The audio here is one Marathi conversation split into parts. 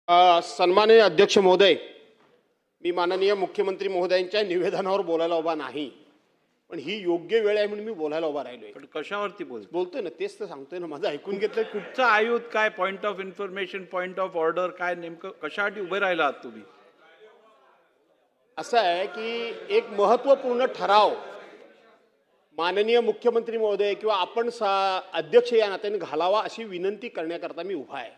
सन्माननीय अध्यक्ष महोदय, मी माननीय मुख्यमंत्री महोदयांच्या निवेदनावर बोलायला उभा नाही, पण ही योग्य वेळ आहे म्हणून मी बोलायला उभा राहिलोय. पण कशावरती बोलतोय ना, तेच तर सांगतोय ना, माझं ऐकून घेतलं. कुठचं आयुध काय, point of information, point of order काय, नेमकं कशासाठी उभे राहिला आहात तुम्ही? असं आहे की एक महत्त्वपूर्ण ठराव माननीय मुख्यमंत्री महोदय किंवा आपण अध्यक्ष या नात्याने घालावा अशी विनंती करण्याकरता मी उभा आहे.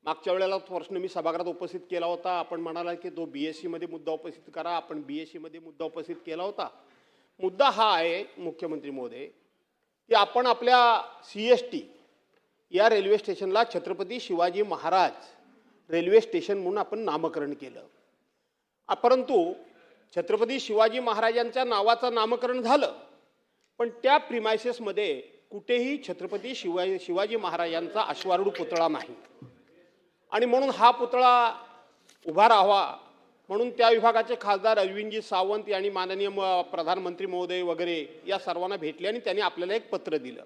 मागच्या वेळेला प्रश्न मी सभागृहात उपस्थित केला होता. आपण म्हणाला की तो BSc मध्ये मुद्दा उपस्थित करा. आपण BSc मध्ये मुद्दा उपस्थित केला होता. मुद्दा हा आहे मुख्यमंत्री महोदय की आपण आपल्या CST या रेल्वे स्टेशनला छत्रपती शिवाजी महाराज रेल्वे स्टेशन म्हणून आपण नामकरण केलं. परंतु छत्रपती शिवाजी महाराजांच्या नावाचं नामकरण झालं, पण त्या प्रिमायसेसमध्ये कुठेही छत्रपती शिवाजी महाराजांचा अश्वारूढ पुतळा नाही. आणि म्हणून हा पुतळा उभा राहावा म्हणून त्या विभागाचे खासदार अरविंदजी सावंत यांनी माननीय प्रधानमंत्री महोदय वगैरे या सर्वांना भेटले आणि त्यांनी आपल्याला एक पत्र दिलं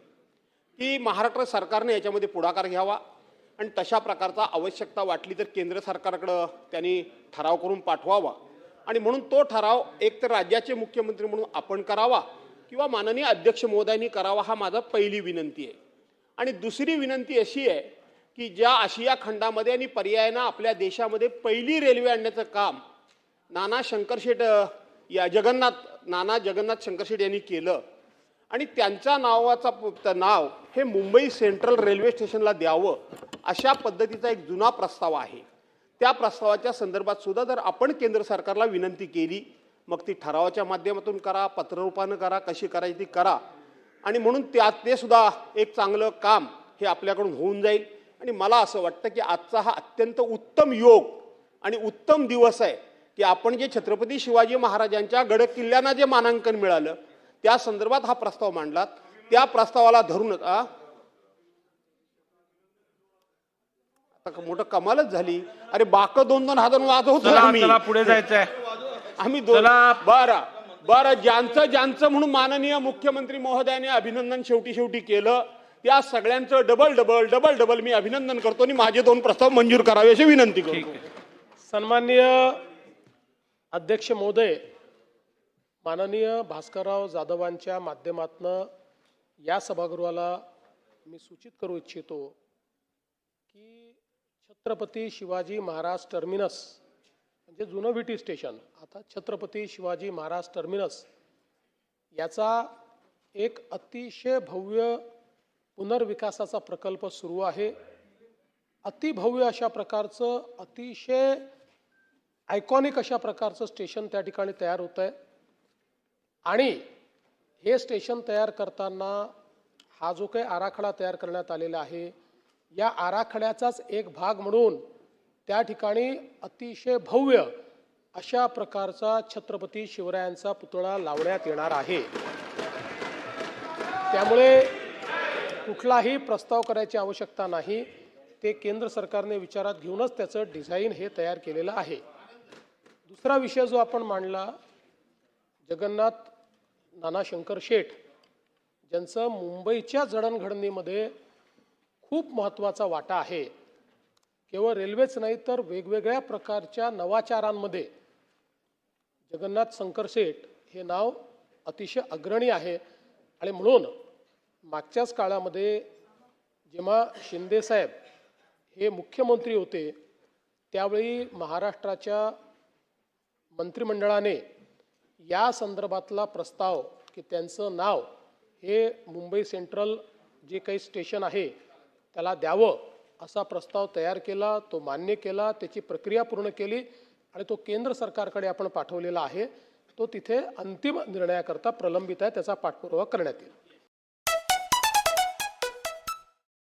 की महाराष्ट्र सरकारने याच्यामध्ये पुढाकार घ्यावा आणि तशा प्रकारचा आवश्यकता वाटली तर केंद्र सरकारकडे त्यांनी ठराव करून पाठवावा. आणि म्हणून तो ठराव एक तर राज्याचे मुख्यमंत्री म्हणून आपण करावा किंवा माननीय अध्यक्ष महोदयांनी करावा, हा माझा पहिली विनंती आहे. आणि दुसरी विनंती अशी आहे की ज्या आशिया खंडामध्ये आणि पर्यायानं आपल्या देशामध्ये पहिली रेल्वे आणण्याचं काम नाना जगन्नाथ शंकरशेठ यांनी केलं आणि त्यांच्या नाव हे मुंबई सेंट्रल रेल्वे स्टेशनला द्यावं अशा पद्धतीचा एक जुना प्रस्ताव आहे. त्या प्रस्तावाच्या संदर्भात सुद्धा जर आपण केंद्र सरकारला विनंती केली, मग ती ठरावाच्या माध्यमातून करा, पत्ररूपानं करा, कशी करायची ती करा. आणि म्हणून ते सुद्धा एक चांगलं काम हे आपल्याकडून होऊन जाईल. आणि मला असं वाटतं की आजचा हा अत्यंत उत्तम योग आणि उत्तम दिवस आहे की आपण जे छत्रपती शिवाजी महाराजांच्या गड किल्ल्यांना जे मानांकन मिळालं त्या संदर्भात हा प्रस्ताव मांडलात. त्या प्रस्तावाला धरूनच आता मोठं कमालच झाली. अरे बाक 2-2 हजार वाजवतो पुढे जायचंय आम्ही बरं ज्यांचं म्हणून माननीय मुख्यमंत्री महोदयाने अभिनंदन शेवटी केलं त्या सगळ्यांचं डबल मी अभिनंदन करतो आणि माझे 2 प्रस्ताव मंजूर करावे अशी विनंती करतो. सन्माननीय अध्यक्ष महोदय, माननीय भास्करराव जाधवांच्या माध्यमातून या सभागृहाला मी सूचित करू इच्छितो की छत्रपती शिवाजी महाराज टर्मिनस म्हणजे जुनं VT स्टेशन, आता छत्रपती शिवाजी महाराज टर्मिनस याचा एक अतिशय भव्य पुनर्विकासाचा प्रकल्प सुरू आहे. अतिभव्य अशा प्रकारचं, अतिशय आयकॉनिक अशा प्रकारचं स्टेशन त्या ठिकाणी तयार होत आहे. आणि हे स्टेशन तयार करताना हा जो काही आराखडा तयार करण्यात आलेला आहे, या आराखड्याचाच एक भाग म्हणून त्या ठिकाणी अतिशय भव्य अशा प्रकारचा छत्रपती शिवरायांचा पुतळा लावण्यात येणार आहे. त्यामुळे कुठलाही प्रस्ताव करायची आवश्यकता नाही. ते केंद्र सरकारने विचारात घेऊनच त्याचं डिझाईन हे तयार केलेलं आहे. दुसरा विषय जो आपण मांडला, जगन्नाथ नाना शंकरशेठ ज्यांचं मुंबईच्या जडणघडणीमध्ये खूप महत्त्वाचा वाटा आहे. केवळ रेल्वेच नाही तर वेगवेगळ्या प्रकारच्या नवाचारांमध्ये जगन्नाथ शंकरशेठ हे नाव अतिशय अग्रणी आहे. आणि म्हणून मागच्याच काळामध्ये जेव्हा शिंदेसाहेब हे मुख्यमंत्री होते त्यावेळी महाराष्ट्राच्या मंत्रिमंडळाने या संदर्भातला प्रस्ताव की त्यांचं नाव हे मुंबई सेंट्रल जे काही स्टेशन आहे त्याला द्यावं असा प्रस्ताव तयार केला, तो मान्य केला, त्याची प्रक्रिया पूर्ण केली आणि तो केंद्र सरकारकडे आपण पाठवलेला आहे. तो तिथे अंतिम निर्णयाकरता प्रलंबित आहे, त्याचा पाठपुरावा करण्यात येईल.